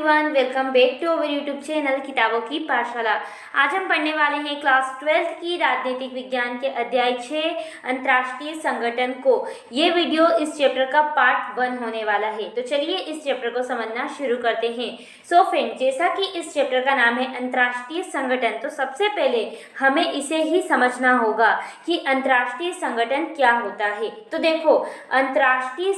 Everyone, welcome back to our YouTube channel किताबों की पाठशाला। आज हम पढ़ने वाले हैं क्लास 12th की राजनीतिक विज्ञान के अध्याय 6 अंतर्राष्ट्रीय संगठन को। ये वीडियो इस चैप्टर का पार्ट 1 होने वाला है। तो चलिए इस चैप्टर को समझना शुरू करते हैं। सो फ्रेंड, जैसा कि इस चैप्टर का नाम है अंतर्राष्ट्रीय संगठन, तो सबसे पहले हमें इसे ही समझना होगा कि अंतर्राष्ट्रीय संगठन क्या होता है। तो देखो, अंतर्राष्ट्रीय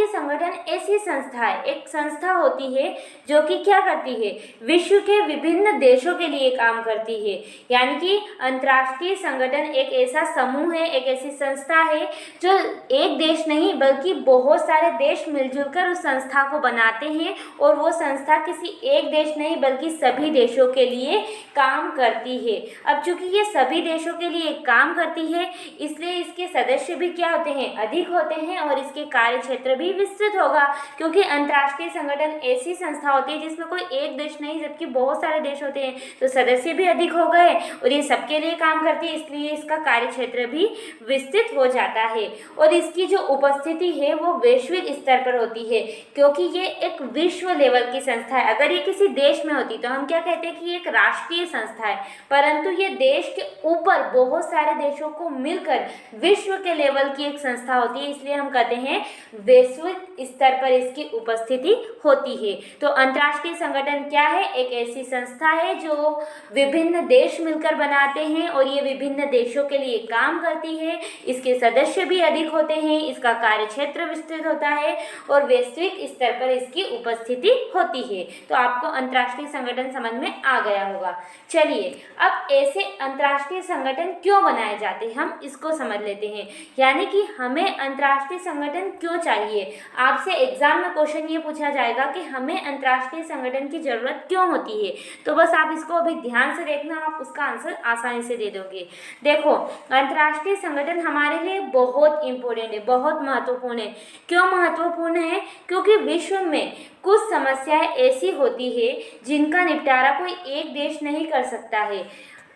संगठन ऐसी संस्था है, एक संस्था होती है जो कि क्या करती है, विश्व के विभिन्न देशों के लिए काम करती है। यानी कि अंतर्राष्ट्रीय संगठन एक ऐसा समूह है, एक ऐसी संस्था है जो एक देश नहीं बल्कि बहुत सारे देश मिलजुल कर उस संस्था को बनाते हैं, और वो संस्था किसी एक देश नहीं बल्कि सभी देशों के लिए काम करती है। अब चूंकि ये सभी देशों के लिए काम करती है, इसलिए इसके सदस्य भी क्या होते हैं, अधिक होते हैं, और इसके कार्य क्षेत्र भी विस्तृत होगा, क्योंकि अंतर्राष्ट्रीय संगठन ऐसी संस्था होती है जिसमें कोई एक देश नहीं जबकि बहुत सारे देश होते हैं, तो सदस्य भी अधिक हो गए और ये सबके लिए काम करती है, इसलिए इसका कार्य क्षेत्र भी विस्तृत हो जाता है। और इसकी जो उपस्थिति है वो वैश्विक स्तर पर होती है, क्योंकि ये एक विश्व लेवल की संस्था है। अगर ये किसी देश में होती तो हम क्या कहते हैं कि ये एक राष्ट्रीय संस्था है, परंतु ये देश के ऊपर बहुत सारे देशों को मिलकर विश्व के लेवल की एक संस्था होती है, इसलिए हम कहते हैं वैश्विक स्तर पर इसकी उपस्थिति होती है। तो अंतर्राष्ट्रीय संगठन क्या है, एक ऐसी संस्था है जो विभिन्न देश मिलकर बनाते हैं और ये विभिन्न देशों के लिए काम करती है। इसके सदस्य भी अधिक होते हैं, इसका कार्य क्षेत्र विस्तृत होता है और वैश्विक स्तर पर इसकी उपस्थिति होती है। तो आपको अंतर्राष्ट्रीय संगठन समझ में आ गया होगा। चलिए, अब ऐसे अंतर्राष्ट्रीय संगठन क्यों बनाए जाते हैं हम इसको समझ लेते हैं। यानी कि हमें अंतर्राष्ट्रीय संगठन क्यों चाहिए। आपसे एग्जाम में क्वेश्चन ये पूछा जाएगा कि हमें अंतर्राष्ट्रीय संगठन की जरूरत क्यों होती है, तो बस आप इसको अभी ध्यान से देखना, आप उसका आंसर आसानी से दे दोगे। देखो, अंतर्राष्ट्रीय संगठन हमारे लिए बहुत इंपॉर्टेंट है, बहुत महत्वपूर्ण है। क्यों महत्वपूर्ण है, क्योंकि विश्व में कुछ समस्याएं ऐसी होती है जिनका निपटारा कोई एक देश नहीं कर सकता है,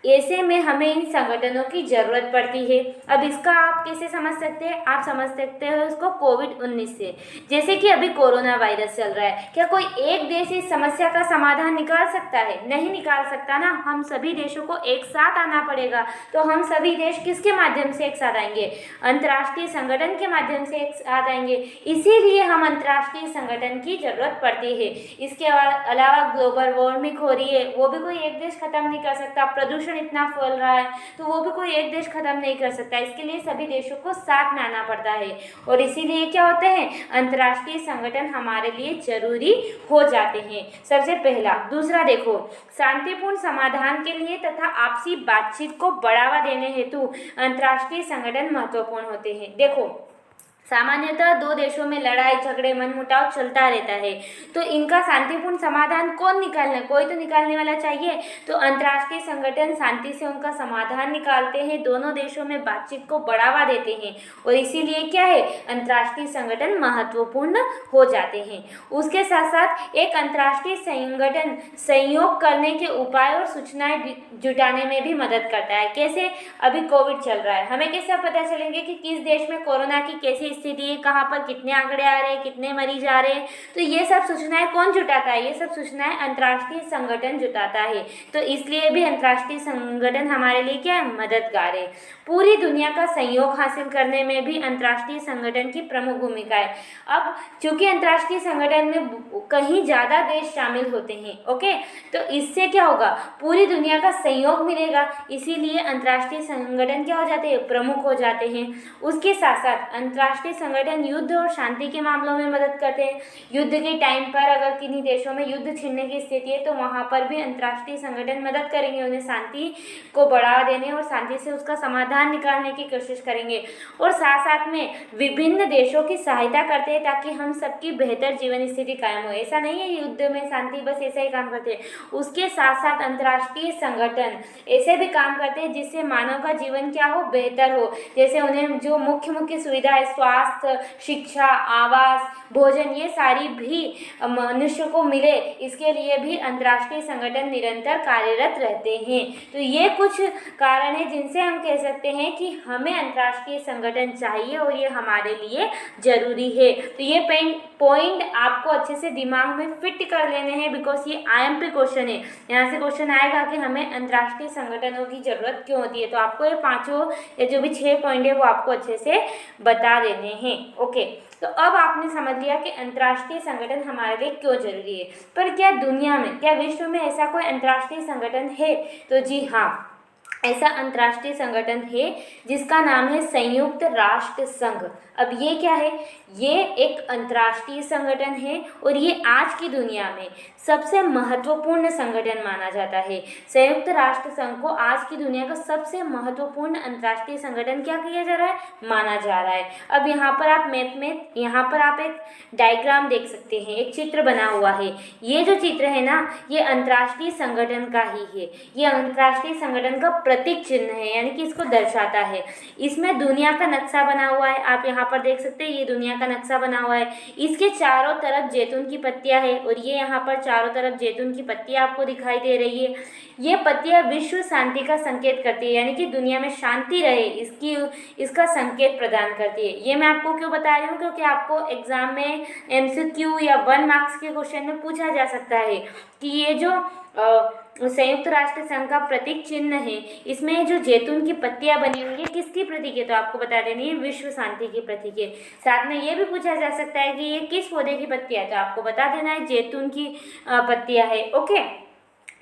ऐसे में हमें इन संगठनों की जरूरत पड़ती है। अब इसका आप कैसे समझ सकते हैं, आप समझ सकते हो इसको कोविड-19 से। जैसे कि अभी कोरोना वायरस चल रहा है, क्या कोई एक देश इस समस्या का समाधान निकाल सकता है? नहीं निकाल सकता ना, हम सभी देशों को एक साथ आना पड़ेगा। तो हम सभी देश किसके माध्यम से एक साथ आएंगे, अंतर्राष्ट्रीय संगठन के माध्यम से एक साथ आएंगे, इसीलिए हम अंतर्राष्ट्रीय संगठन की जरूरत पड़ती है। इसके अलावा ग्लोबल वार्मिंग हो रही है, वो भी कोई एक देश खत्म नहीं कर सकता। प्रदूषण इतना फैल रहा है तो वो भी कोई एक देश खत्म नहीं कर सकता, इसके लिए सभी देशों को साथ में आना पड़ता है, और इसीलिए क्या होते हैं, अंतर्राष्ट्रीय संगठन हमारे लिए जरूरी हो जाते हैं। सबसे पहला। दूसरा देखो, शांतिपूर्ण समाधान के लिए तथा आपसी बातचीत को बढ़ावा देने हेतु अंतर्राष्ट्रीय संगठन महत्वपूर्ण होते हैं। देखो, सामान्यतः दो देशों में लड़ाई झगड़े मनमुटाव चलता रहता है, तो इनका शांतिपूर्ण समाधान कौन निकालना, कोई तो निकालने वाला चाहिए। तो अंतर्राष्ट्रीय संगठन शांति से उनका समाधान निकालते हैं, दोनों देशों में बातचीत को बढ़ावा देते हैं, और इसीलिए क्या है, अंतर्राष्ट्रीय संगठन महत्वपूर्ण हो जाते हैं। उसके साथ साथ एक अंतर्राष्ट्रीय संगठन सहयोग करने के उपाय और सूचनाएं जुटाने में भी मदद करता है। कैसे, अभी कोविड चल रहा है, हमें कैसे पता चलेंगे कि किस देश में कोरोना की कैसी स्थिति है, कहाँ पर कितने आंकड़े आ रहे हैं, कितने मरीज आ रहे हैं, तो ये सब सूचनाएं कौन जुटाता है, ये सब सूचनाएं अंतर्राष्ट्रीय संगठन जुटाता है। तो इसलिए भी अंतर्राष्ट्रीय संगठन हमारे लिए क्या है, मददगार है। पूरी दुनिया का सहयोग हासिल करने में भी अंतर्राष्ट्रीय संगठन की प्रमुख भूमिका है। अब चूंकि अंतर्राष्ट्रीय संगठन में कहीं ज्यादा देश शामिल होते हैं, ओके, तो इससे क्या होगा, पूरी दुनिया का सहयोग मिलेगा, इसीलिए अंतर्राष्ट्रीय संगठन क्या हो जाते हैं, प्रमुख हो जाते हैं। उसके साथ साथ अंतर्राष्ट्रीय संगठन युद्ध और शांति के मामलों में मदद करते हैं। युद्ध के टाइम पर अगर किन्हीं देशों में युद्ध छिड़ने की स्थिति है तो वहां पर भी अंतर्राष्ट्रीय संगठन मदद करेंगे, उन्हें शांति को बढ़ावा देने और शांति से उसका समाधान निकालने की कोशिश करेंगे, और साथ साथ में विभिन्न देशों की सहायता करते हैं ताकि हम सबकी बेहतर जीवन स्थिति कायम हो। ऐसा नहीं है युद्ध में शांति बस ऐसा ही काम करते हैं, उसके साथ साथ अंतर्राष्ट्रीय संगठन ऐसे भी काम करते हैं जिससे मानव का जीवन क्या हो, बेहतर हो। जैसे उन्हें जो मुख्य सुविधा है, स्वास्थ्य, शिक्षा, आवास, भोजन ये सारी भी मनुष्य को मिले, इसके लिए भी अंतर्राष्ट्रीय संगठन निरंतर कार्यरत रहते हैं। तो ये कुछ कारण है जिनसे हम कह सकते हैं कि हमें अंतर्राष्ट्रीय संगठन चाहिए और ये हमारे लिए ज़रूरी है। तो ये पॉइंट आपको अच्छे से दिमाग में फिट कर लेने हैं, बिकॉज ये IMP क्वेश्चन है। यहाँ से क्वेश्चन आएगा कि हमें अंतर्राष्ट्रीय संगठनों की ज़रूरत क्यों होती है। तो आपको ये पाँचों या जो भी 6 पॉइंट है वो आपको अच्छे से बता देने हैं। ओके, तो अब आपने समझ लिया कि अंतर्राष्ट्रीय संगठन हमारे लिए क्यों जरूरी है। पर क्या दुनिया में, क्या विश्व में ऐसा कोई अंतर्राष्ट्रीय संगठन है? तो जी हाँ, ऐसा अंतर्राष्ट्रीय संगठन है जिसका नाम है संयुक्त राष्ट्र संघ। अब ये क्या है? ये एक अंतर्राष्ट्रीय संगठन है और ये आज की दुनिया में सबसे महत्वपूर्ण संगठन माना जाता है। संयुक्त राष्ट्र संघ को आज की दुनिया का सबसे महत्वपूर्ण अंतर्राष्ट्रीय संगठन क्या किया जा रहा है? माना जा रहा है। अब यहाँ पर आप मैप में, यहाँ पर आप एक डायग्राम देख सकते हैं, एक चित्र बना हुआ है। ये जो चित्र है ना, ये अंतर्राष्ट्रीय संगठन का ही है। ये अंतर्राष्ट्रीय संगठन का प्रतीक चिन्ह है, यानी कि इसको दर्शाता है। इसमें दुनिया का नक्शा बना हुआ है, आप यहाँ पर देख सकते हैं, ये दुनिया का नक्शा बना हुआ है। इसके चारों तरफ जैतून की पत्तियां है और ये यहाँ पर चारों तरफ जैतून की पत्तियां आपको दिखाई दे रही है। ये पत्तियां विश्व शांति का संकेत करती है, यानी कि दुनिया में शांति रहे इसका संकेत प्रदान करती है। ये मैं आपको क्यों बता रही हूँ? क्योंकि आपको एग्जाम में MCQ या 1 मार्क्स के क्वेश्चन में पूछा जा सकता है कि ये जो संयुक्त राष्ट्र संघ का प्रतीक चिन्ह है, इसमें जो जैतून की पत्तियां बनी हुई है, किसकी प्रतीक है? तो आपको बता देनी है विश्व शांति की प्रतीक है। साथ में ये भी पूछा जा सकता है कि ये किस पौधे की पत्तियां है, तो आपको बता देना है जैतून की पत्तियां है। ओके,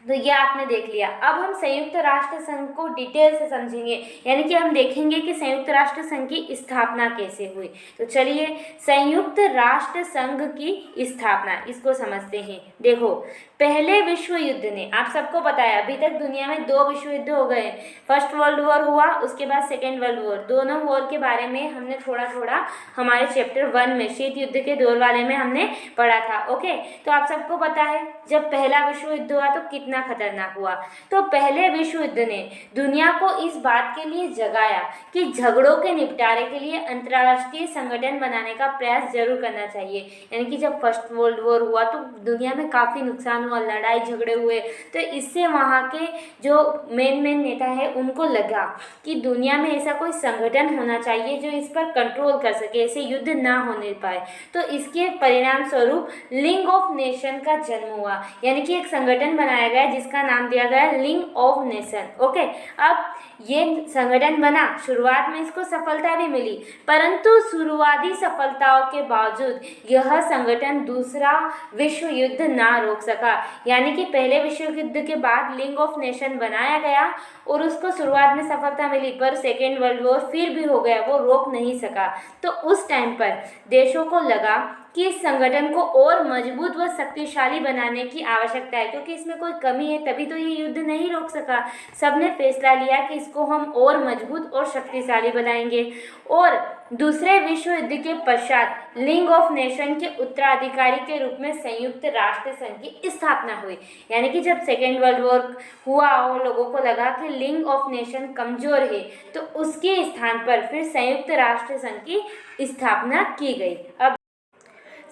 तो ये आपने देख लिया। अब हम संयुक्त राष्ट्र संघ को डिटेल से समझेंगे, यानी कि हम देखेंगे कि संयुक्त राष्ट्र संघ की स्थापना कैसे हुई। तो चलिए संयुक्त राष्ट्र संघ की स्थापना, इसको समझते हैं। देखो, पहले विश्व युद्ध ने, आप सबको पता है अभी तक दुनिया में 2 विश्व युद्ध हो गए। फर्स्ट वर्ल्ड वॉर हुआ, उसके बाद सेकेंड वर्ल्ड वॉर। दोनों वॉर के बारे में हमने थोड़ा थोड़ा हमारे चैप्टर 1 में, शीत युद्ध के दौर वाले में हमने पढ़ा था। ओके, तो आप सबको पता है जब पहला विश्व युद्ध हुआ तो कितना खतरनाक हुआ। तो पहले विश्व युद्ध ने दुनिया को इस बात के लिए जगाया कि झगड़ों के निपटारे के लिए अंतर्राष्ट्रीय संगठन बनाने का प्रयास जरूर करना चाहिए। यानी कि जब फर्स्ट वर्ल्ड वॉर हुआ तो दुनिया में काफ़ी नुकसान हुआ, लड़ाई झगड़े हुए। तो इससे वहाँ के जो मेन नेता है उनको लगा कि दुनिया में ऐसा कोई संगठन होना चाहिए जो इस पर कंट्रोल कर सके, ऐसे युद्ध ना होने पाए। तो इसके परिणाम स्वरूप लीग ऑफ नेशन का जन्म हुआ, यानी कि एक संगठन बनाया गया जिसका नाम दिया गया लीग ऑफ नेशन। ओके, अब ये संगठन बना, शुरुआत में इसको सफलता भी मिली, परंतु शुरुआती सफलताओं के बावजूद यह संगठन दूसरा विश्व युद्ध ना रोक सका। यानी कि पहले विश्व युद्ध के बाद लीग ऑफ नेशन बनाया गया और उसको शुरुआत में सफलता मिली, पर सेकेंड वर्ल्ड वॉर फिर भी हो गया, वो रोक नहीं सका। तो उस टाइम पर देशों को लगा कि इस संगठन को और मजबूत व शक्तिशाली बनाने की आवश्यकता है, क्योंकि इसमें कोई कमी है, तभी तो ये युद्ध नहीं रोक सका। सबने फैसला लिया कि इसको हम और मजबूत और शक्तिशाली बनाएंगे। और दूसरे विश्व युद्ध के पश्चात लीग ऑफ नेशन के उत्तराधिकारी के रूप में संयुक्त राष्ट्र संघ की स्थापना हुई। यानी कि जब सेकेंड वर्ल्ड वॉर हुआ और लोगों को लगा कि लीग ऑफ नेशन कमजोर है, तो उसके स्थान पर फिर संयुक्त राष्ट्र संघ की स्थापना की गई। अब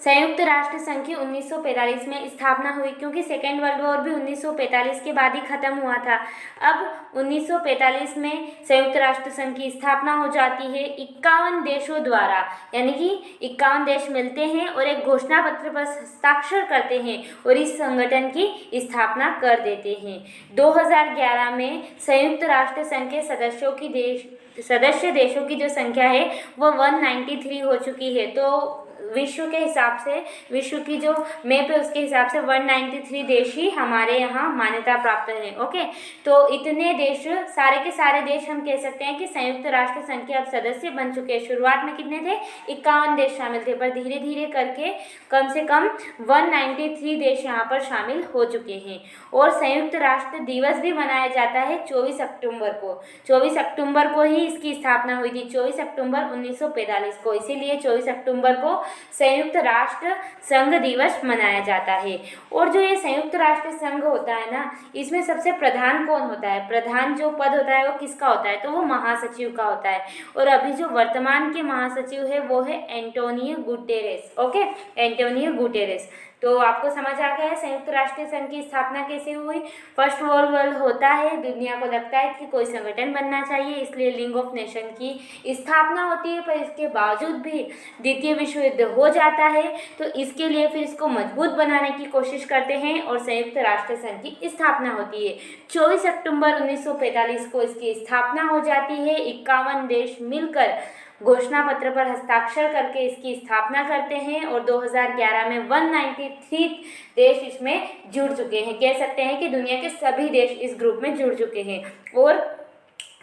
संयुक्त राष्ट्र संघ की 1945 में स्थापना हुई, क्योंकि सेकेंड वर्ल्ड वॉर भी 1945 के बाद ही खत्म हुआ था। अब 1945 में संयुक्त राष्ट्र संघ की स्थापना हो जाती है 51 देशों द्वारा, यानी कि 51 देश मिलते हैं और एक घोषणा पत्र पर हस्ताक्षर करते हैं और इस संगठन की स्थापना कर देते हैं। 2011 में संयुक्त राष्ट्र संघ के सदस्य देशों की जो संख्या है वो 193 हो चुकी है। तो विश्व के हिसाब से, विश्व की जो मैप है उसके हिसाब से 193 देश ही हमारे यहाँ मान्यता प्राप्त हैं। ओके, तो इतने देश, सारे के सारे देश हम कह सकते हैं कि संयुक्त राष्ट्र संघ के अब सदस्य बन चुके हैं। शुरुआत में कितने थे? 51 देश शामिल थे, पर धीरे धीरे करके कम से कम 193 देश यहाँ पर शामिल हो चुके हैं। और संयुक्त राष्ट्र दिवस भी मनाया जाता है 24 अक्टूबर को। 24 अक्टूबर को ही इसकी स्थापना हुई थी, 24 अक्टूबर 1945 को। इसीलिए 24 अक्टूबर को संयुक्त राष्ट्र संघ दिवस मनाया जाता है। और जो ये संयुक्त राष्ट्र संघ होता है ना, इसमें सबसे प्रधान कौन होता है? प्रधान जो पद होता है वो किसका होता है? तो वो महासचिव का होता है। और अभी जो वर्तमान के महासचिव है वो है Antonio Guterres. Okay, Antonio Guterres. तो आपको समझ आ गया है संयुक्त राष्ट्र संघ की स्थापना कैसे हुई। फर्स्ट वर्ल्ड होता है, दुनिया को लगता है कि कोई संगठन बनना चाहिए, इसलिए लीग ऑफ नेशन की स्थापना होती है। पर इसके बावजूद भी द्वितीय विश्व युद्ध हो जाता है, तो इसके लिए फिर इसको मजबूत बनाने की कोशिश करते हैं और संयुक्त राष्ट्र संघ की स्थापना होती है। 24 अक्टूबर 1945 को इसकी स्थापना हो जाती है। 51 देश मिलकर घोषणा पत्र पर हस्ताक्षर करके इसकी स्थापना करते हैं और 2011 में 193 देश इसमें जुड़ चुके हैं। कह सकते हैं कि दुनिया के सभी देश इस ग्रुप में जुड़ चुके हैं। और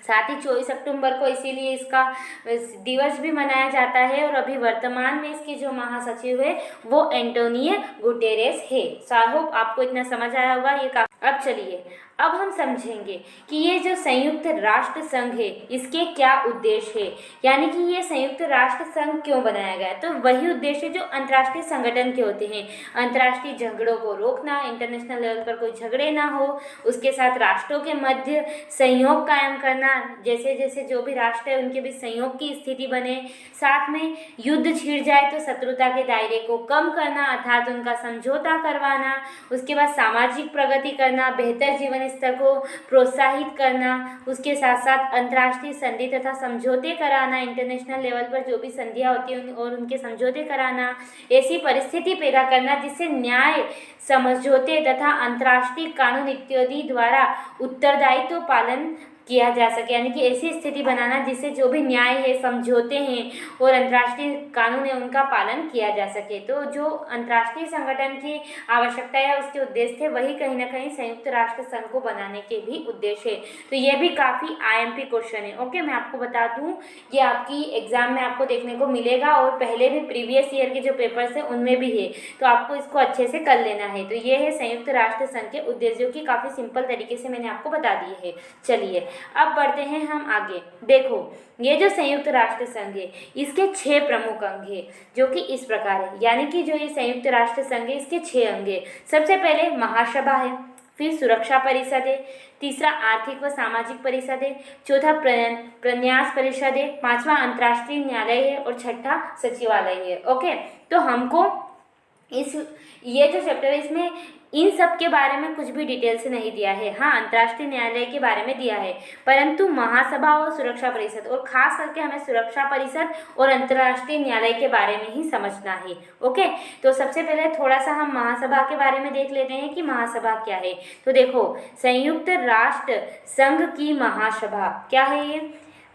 साथ ही 24 अक्टूबर को इसीलिए इसका दिवस भी मनाया जाता है। और अभी वर्तमान में इसके जो महासचिव है वो एंटोनियो गुटेरेस है। आई होप आपको इतना समझ आया होगा। ये अब चलिए अब हम समझेंगे कि ये जो संयुक्त राष्ट्र संघ है इसके क्या उद्देश्य है, यानी कि ये संयुक्त राष्ट्र संघ क्यों बनाया गया। तो वही उद्देश्य जो अंतर्राष्ट्रीय संगठन के होते हैं। अंतर्राष्ट्रीय झगड़ों को रोकना, इंटरनेशनल लेवल पर कोई झगड़े ना हो, उसके साथ राष्ट्रों के मध्य संयोग कायम करना, जैसे जैसे जो भी राष्ट्र है उनके बीच संयोग की स्थिति बने, साथ में युद्ध छिड़ जाए तो शत्रुता के दायरे को कम करना अर्थात उनका समझौता करवाना, उसके बाद सामाजिक प्रगति करना, बेहतर जीवन स्तर को प्रोत्साहित करना, उसके साथ साथ अंतर्राष्ट्रीय संधि तथा समझौते कराना, इंटरनेशनल लेवल पर जो भी संधियां होती हैं और उनके समझौते कराना, ऐसी परिस्थिति पैदा करना जिससे न्याय, समझौते तथा अंतर्राष्ट्रीय कानून इत्यादि द्वारा उत्तरदायित्व पालन किया जा सके, यानी कि ऐसी स्थिति बनाना जिससे जो भी न्याय है, समझौते हैं और अंतर्राष्ट्रीय कानून है उनका पालन किया जा सके। तो जो अंतर्राष्ट्रीय संगठन की आवश्यकता है उसके उद्देश्य थे वही कहीं ना कहीं संयुक्त राष्ट्र संघ को बनाने के भी उद्देश्य है। तो ये भी काफ़ी आईएमपी क्वेश्चन है। ओके, मैं आपको बता दूं ये आपकी एग्जाम में आपको देखने को मिलेगा और पहले भी प्रीवियस ईयर के जो पेपर्स है उनमें भी है, तो आपको इसको अच्छे से कर लेना है। तो ये है संयुक्त राष्ट्र संघ के उद्देश्य जो कि काफ़ी सिंपल तरीके से मैंने आपको बता दिए है। चलिए अब बढ़ते हैं हम आगे। देखो ये जो संयुक्त राष्ट्र संघ है इसके 6 प्रमुख अंग है जो कि इस प्रकार है, यानी कि जो ये संयुक्त राष्ट्र संघ है इसके 6 अंग है। सबसे पहले महासभा है, फिर सुरक्षा परिषद है, तीसरा आर्थिक व सामाजिक परिषद है, चौथा प्रन्यास परिषद है, पांचवा अंतर्राष्ट्रीय न्यायालय है और छठा सचिवालय है। ओके, तो हमको ये जो चैप्टर है इसमें इन सब के बारे में कुछ भी डिटेल से नहीं दिया है। हाँ, अंतर्राष्ट्रीय न्यायालय के बारे में दिया है, परंतु महासभा और सुरक्षा परिषद और खास करके हमें सुरक्षा परिषद और अंतर्राष्ट्रीय न्यायालय के बारे में ही समझना है। ओके, तो सबसे पहले थोड़ा सा हम महासभा के बारे में देख लेते हैं कि महासभा क्या है। तो देखो संयुक्त राष्ट्र संघ की महासभा क्या है। ये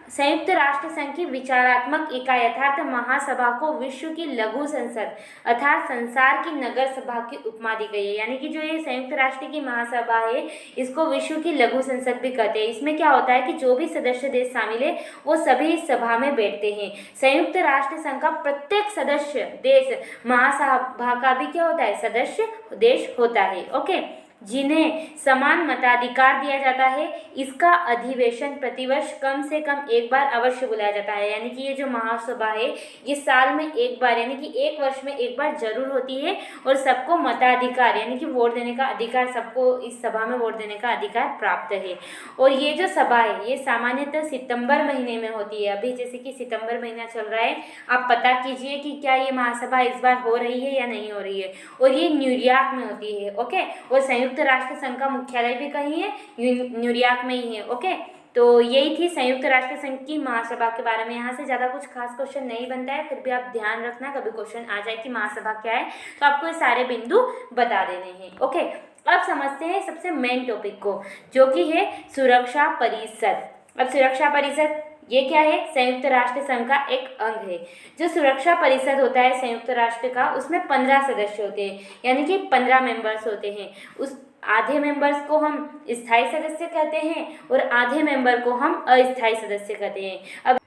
संयुक्त राष्ट्र संघ की विचारात्मक इकाई अर्थात महासभा को विश्व की लघु संसद अर्थात संसार की नगर सभा की उपमा दी गई है। यानी कि जो ये संयुक्त राष्ट्र की महासभा है इसको विश्व की लघु संसद भी कहते हैं। इसमें क्या होता है कि जो भी सदस्य देश शामिल है वो सभी इस सभा में बैठते हैं। संयुक्त राष्ट्र संघ का प्रत्येक सदस्य देश महासभा का भी क्या होता है, सदस्य देश होता है। ओके, जिन्हें समान मताधिकार दिया जाता है। इसका अधिवेशन प्रतिवर्ष कम से कम एक बार अवश्य बुलाया जाता है। यानी कि ये जो महासभा है ये साल में एक बार यानी कि एक वर्ष में एक बार जरूर होती है और सबको मताधिकार यानी कि वोट देने का अधिकार, सबको इस सभा में वोट देने का अधिकार प्राप्त है। और ये जो सभा है ये सामान्यतः सितंबर महीने में होती है। अभी जैसे कि सितंबर महीना चल रहा है, आप पता कीजिए कि क्या ये महासभा इस बार हो रही है या नहीं हो रही है। और ये न्यूयॉर्क में होती है। ओके, और संयुक्त राष्ट्र संघ का मुख्यालय भी कहीं है, न्यूयॉर्क में ही है। ओके, तो यही थी संयुक्त राष्ट्र संघ की महासभा के बारे में। यहाँ से ज़्यादा कुछ खास क्वेश्चन नहीं बनता है, फिर भी आप ध्यान रखना कभी क्वेश्चन आ जाए कि महासभा क्या है तो आपको ये सारे बिंदु बता देने हैं। ओके, अब समझते हैं सबसे मेन टॉपिक को जो कि है सुरक्षा परिषद। अब सुरक्षा परिषद ये क्या है, संयुक्त राष्ट्र संघ का एक अंग है। जो सुरक्षा परिषद होता है संयुक्त राष्ट्र का उसमें 15 सदस्य होते हैं, यानी कि 15 मेंबर्स होते हैं। उस आधे मेंबर्स को हम स्थायी सदस्य कहते हैं और आधे मेंबर को हम अस्थायी सदस्य कहते हैं। अब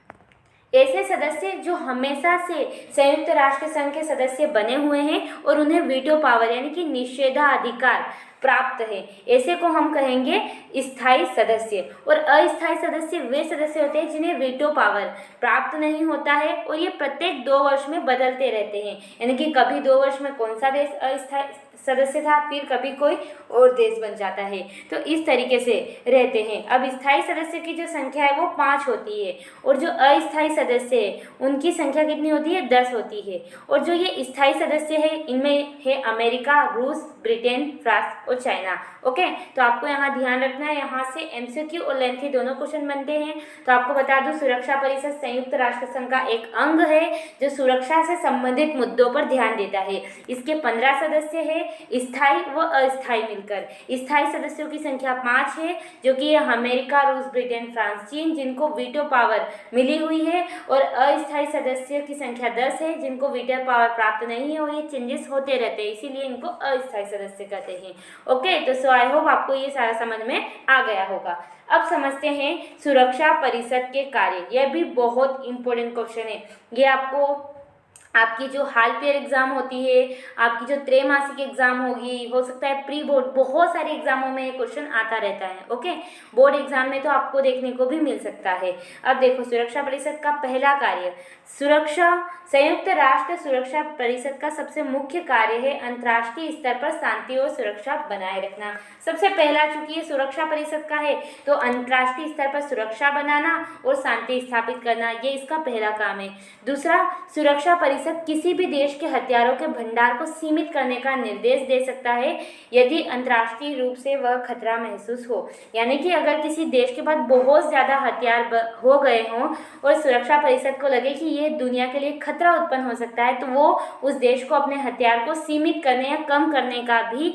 ऐसे सदस्य जो हमेशा से संयुक्त राष्ट्र संघ के सदस्य बने हुए हैं और उन्हें वीटो पावर यानी कि निषेधाधिकार प्राप्त है, ऐसे को हम कहेंगे स्थायी सदस्य। और अस्थायी सदस्य वे सदस्य होते हैं जिन्हें वीटो पावर प्राप्त नहीं होता है और ये प्रत्येक 2 वर्ष में बदलते रहते हैं, यानी कि कभी 2 वर्ष में कौन सा देश अस्थायी सदस्य था, फिर कभी कोई और देश बन जाता है। तो इस तरीके से रहते हैं। अब स्थायी सदस्य की जो संख्या है वो 5 होती है और जो अस्थायी सदस्य है उनकी संख्या कितनी होती है, 10 होती है। और जो ये स्थायी सदस्य है इनमें है अमेरिका, रूस, ब्रिटेन, फ्रांस और चाइना। ओके, तो आपको यहाँ ध्यान रखना है, यहाँ से एमसीक्यू और लेंथी दोनों क्वेश्चन बनते हैं। तो आपको बता दूं, सुरक्षा परिषद संयुक्त राष्ट्र संघ का एक अंग है जो सुरक्षा से संबंधित मुद्दों पर ध्यान देता है। इसके 15 सदस्य है, स्थायी व अस्थायी मिलकर। स्थायी सदस्यों की संख्या 5 है, जो कि अमेरिका, रूस, ब्रिटेन, फ्रांस, चीन, जिनको वीटो पावर मिली हुई है। और अस्थायी सदस्यों की संख्या 10 है, जिनको वीटो पावर प्राप्त नहीं है और ये चेंजेस होते रहते हैं, इसीलिए इनको अस्थायी सदस्य कहते हैं। ओके, तो सो आई होप आपको ये सारा समझ में आ गया होगा। अब समझते हैं सुरक्षा परिषद के कार्य। यह भी बहुत इंपॉर्टेंट क्वेश्चन है। ये आपकी जो हाल पेयर एग्जाम होती है, आपकी जो त्रैमासिक एग्जाम होगी, हो सकता है प्री बोर्ड, बहुत सारे एग्जामों में ये क्वेश्चन आता रहता है। ओके, बोर्ड एग्जाम में तो आपको देखने को भी मिल सकता है। अब देखो, सुरक्षा परिषद का पहला कार्य, संयुक्त राष्ट्र सुरक्षा परिषद का सबसे मुख्य कार्य है अंतर्राष्ट्रीय स्तर पर शांति और सुरक्षा बनाए रखना। सबसे पहला, चूंकि ये सुरक्षा परिषद का है, तो अंतर्राष्ट्रीय स्तर पर सुरक्षा बनाना और शांति स्थापित करना, ये इसका पहला काम है। दूसरा, सुरक्षा परिषद किसी भी देश के हथियारों के भंडार को सीमित करने का निर्देश दे सकता है यदि अंतर्राष्ट्रीय रूप से वह खतरा महसूस हो। यानी कि अगर किसी देश के पास बहुत ज़्यादा हथियार हो गए हों और सुरक्षा परिषद को लगे कि ये दुनिया के लिए खतरा उत्पन्न हो सकता है, तो वो उस देश को अपने हथियार को सीमित करने या कम करने का भी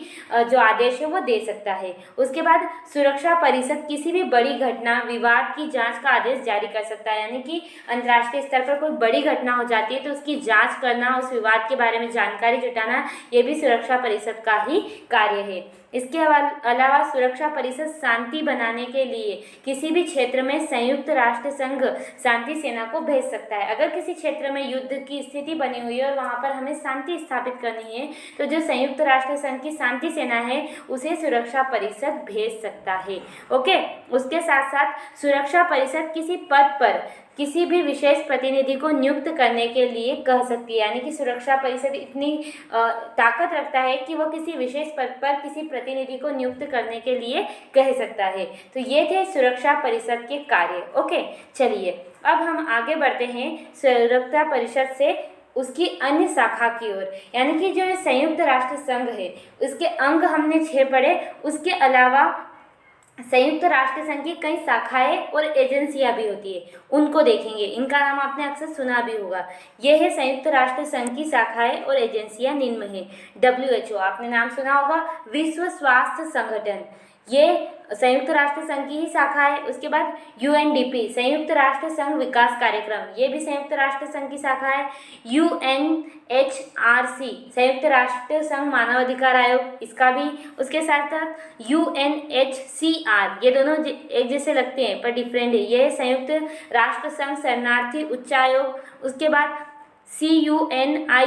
जो आदेश है वो दे सकता है। उसके बाद सुरक्षा परिषद किसी भी बड़ी घटना, विवाद की जांच का आदेश जारी कर सकता है। यानी कि अंतर्राष्ट्रीय स्तर पर कोई बड़ी घटना हो जाती है तो उसकी जांच करना, उस विवाद के बारे में जानकारी जुटाना, ये भी सुरक्षा परिषद का ही कार्य है। इसके अलावा सुरक्षा परिषद शांति बनाने के लिए किसी भी क्षेत्र में संयुक्त राष्ट्र संघ शांति सेना को भेज सकता है। अगर किसी क्षेत्र में युद्ध की स्थिति बनी हुई है और वहाँ पर हमें शांति स्थापित करनी है, तो जो संयुक्त राष्ट्र संघ की शांति सेना है उसे सुरक्षा परिषद भेज सकता है। ओके, उसके साथ साथ सुरक्षा परिषद किसी पद पर किसी भी विशेष प्रतिनिधि को नियुक्त करने के लिए कह सकती है। यानी कि सुरक्षा परिषद इतनी ताकत रखता है कि वह किसी विशेष पद पर किसी प्रतिनिधि को नियुक्त करने के लिए कह सकता है। तो ये थे सुरक्षा परिषद के कार्य। ओके, चलिए अब हम आगे बढ़ते हैं सुरक्षा परिषद से उसकी अन्य शाखा की ओर। यानी कि जो संयुक्त राष्ट्र संघ है उसके अंग हमने 6 पढ़े, उसके अलावा संयुक्त राष्ट्र संघ की कई शाखाएं और एजेंसियां भी होती है, उनको देखेंगे। इनका नाम आपने अक्सर सुना भी होगा। यह है संयुक्त राष्ट्र संघ की शाखाएं और एजेंसियां निम्न है। WHO आपने नाम सुना होगा, विश्व स्वास्थ्य संगठन, ये संयुक्त राष्ट्र संघ की ही शाखा है। उसके बाद UNDP संयुक्त राष्ट्र संघ विकास कार्यक्रम, ये भी संयुक्त राष्ट्र संघ की शाखा है। UNHRC संयुक्त राष्ट्र संघ मानवाधिकार आयोग, इसका भी। उसके साथ साथ UNHCR, ये दोनों एक जैसे लगते हैं पर डिफरेंट है, ये संयुक्त राष्ट्र संघ शरणार्थी उच्चायोग। उसके बाद CUNICEF1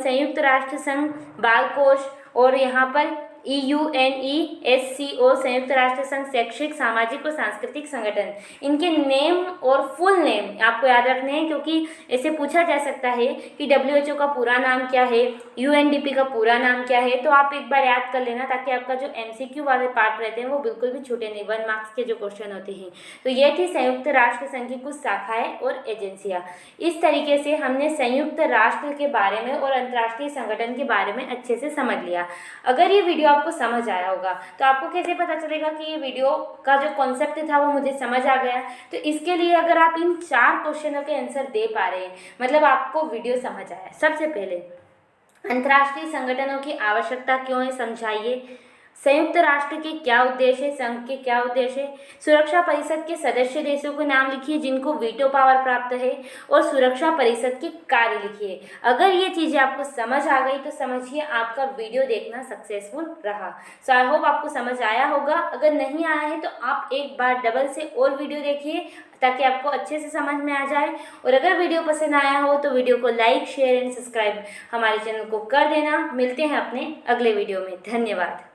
संयुक्त राष्ट्र संघ बाल कोष, और यहाँ पर EUNESCO संयुक्त राष्ट्र संघ शैक्षिक, सामाजिक और सांस्कृतिक संगठन। इनके नेम और फुल नेम आपको याद रखने हैं, क्योंकि ऐसे पूछा जा सकता है कि WHO का पूरा नाम क्या है, UNDP का पूरा नाम क्या है। तो आप एक बार याद कर लेना, ताकि आपका जो MCQ वाले पार्ट रहते हैं वो बिल्कुल भी छूटे नहीं, 1 मार्क्स के जो क्वेश्चन होते हैं। तो ये थी संयुक्त राष्ट्र संघ की कुछ शाखाएं और एजेंसियाँ। इस तरीके से हमने संयुक्त राष्ट्र के बारे में और अंतर्राष्ट्रीय संगठन के बारे में अच्छे से समझ लिया। अगर ये वीडियो आपको समझ आया होगा तो आपको कैसे पता चलेगा कि ये वीडियो का जो कॉन्सेप्ट था वो मुझे समझ आ गया? तो इसके लिए अगर आप इन 4 क्वेश्चनों के आंसर दे पा रहे हैं, मतलब आपको वीडियो समझ आया। सबसे पहले, अंतर्राष्ट्रीय संगठनों की आवश्यकता क्यों है समझाइए। संयुक्त राष्ट्र के क्या उद्देश्य है, संघ के क्या उद्देश्य है, सुरक्षा परिषद के सदस्य देशों के नाम लिखिए जिनको वीटो पावर प्राप्त है, और सुरक्षा परिषद के कार्य लिखिए। अगर ये चीज़ें आपको समझ आ गई तो समझिए आपका वीडियो देखना सक्सेसफुल रहा। सो आई होप आपको समझ आया होगा। अगर नहीं आया है तो आप एक बार डबल से और वीडियो देखिए ताकि आपको अच्छे से समझ में आ जाए। और अगर वीडियो पसंद आया हो तो वीडियो को लाइक, शेयर एंड सब्सक्राइब हमारे चैनल को कर देना। मिलते हैं अपने अगले वीडियो में। धन्यवाद।